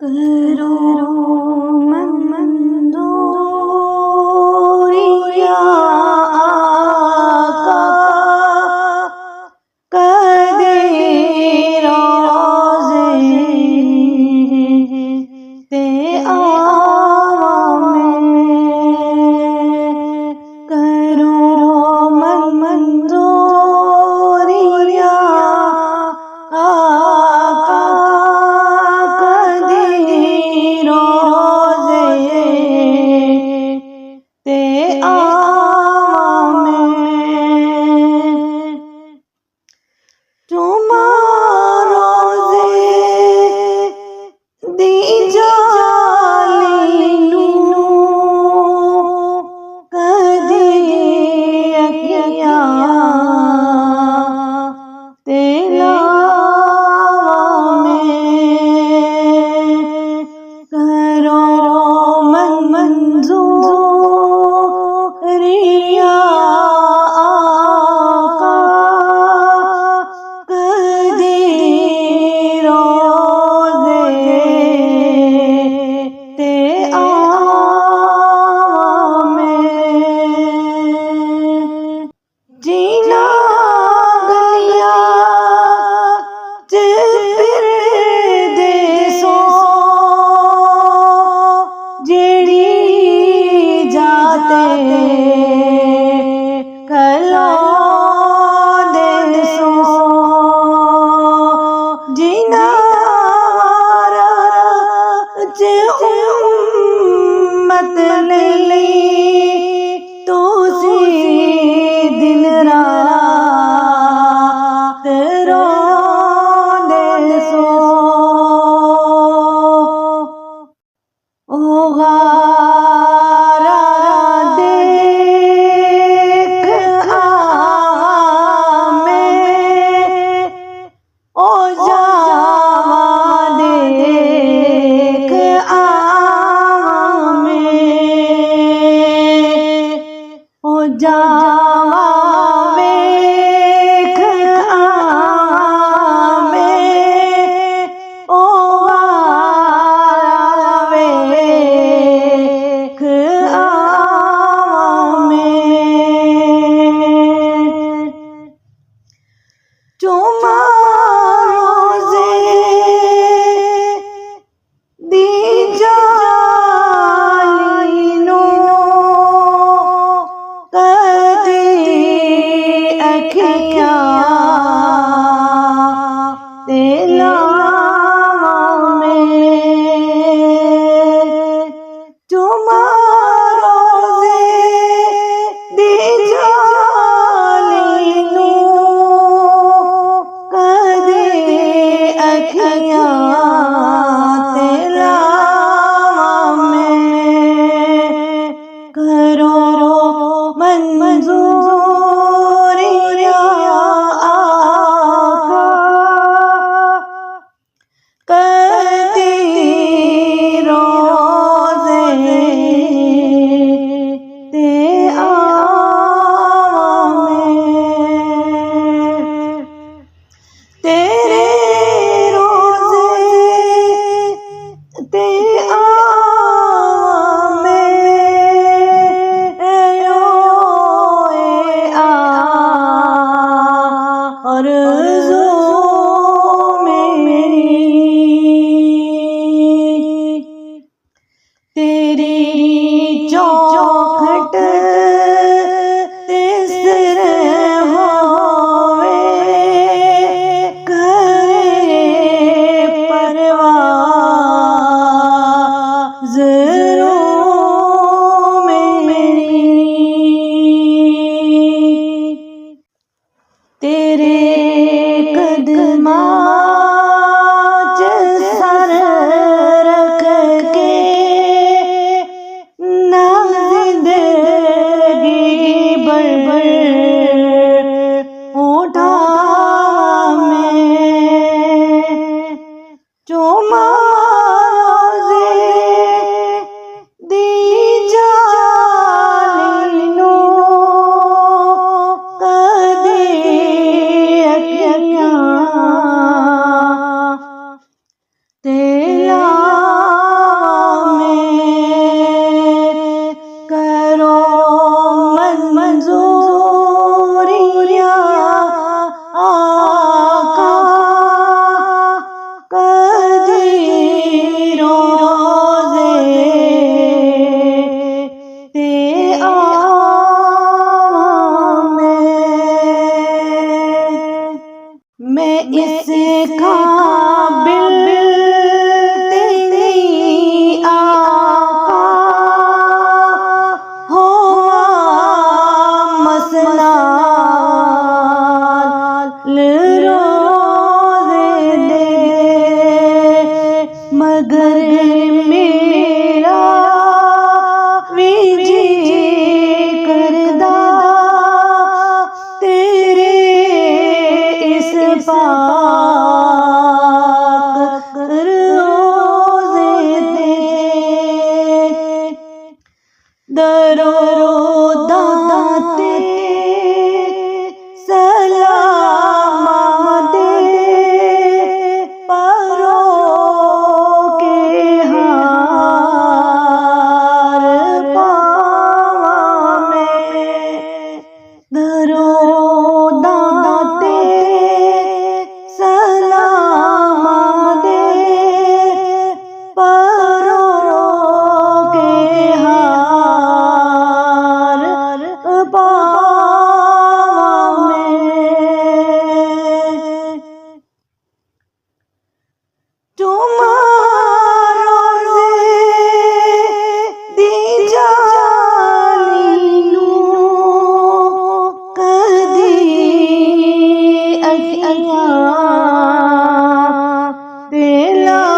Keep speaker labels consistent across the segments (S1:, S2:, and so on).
S1: करो मंदोरिया आका कदे रोज़े ते करो मंदोरिया आका ते तुम्हारो दी जालिनू कदी अखिया तेला करो मंजूरिया आका कदी रोज़े ते जीना गलिया फिर देसो जेड़ी जाते कलो देसो जीना उम्मत नहीं तो दिन रात रो देसो ओ गारा देख ओ जावा देख ओ जावा वेख ओ वेख दी जालिनू कदी अखिया तेला तुम्हारो दी जालिनू कदी अखिया तेला करो मंजूरिया आका कदी रोज़े ते तेरे रोज़े ते तेरी चौखट तिसर होवे करे परवाज़ रूह मेरी तेरे कदमा सर रख के ना जिंदगी बड़बड़ उठा जो माज़े दी जालिनू तेरा मैं इस काबिल तेरी आका हो मसला रोज़े दे मगर मेरा विजी करदा तेरे इस पाक रोज़े दे दरो दाते सलाम दे परो के हार पावा में दरो दाते सलाम दे परो के हार पावा में तुम्हारो दी जालिनू कदी अखियां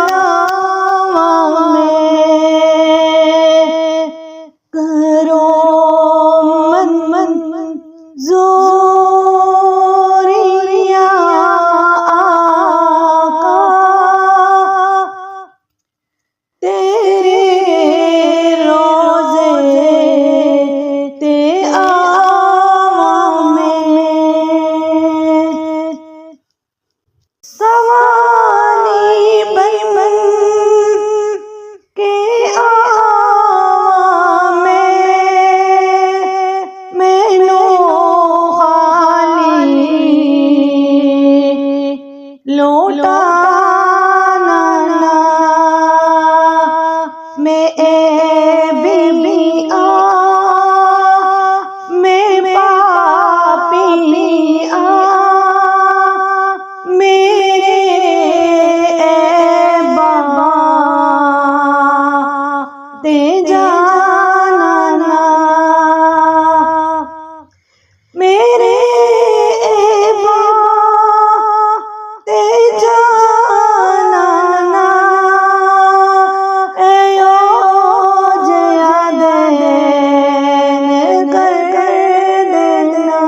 S1: दिलावा में करो मन जोरिया आका तेरे रोज़े ते आवा में सवानी बन के आवा में मैनू खाली लोटा मैं बीबी मैं पापी मेरे बाबा दे जाना मेरे बाबा दे जाना कर देना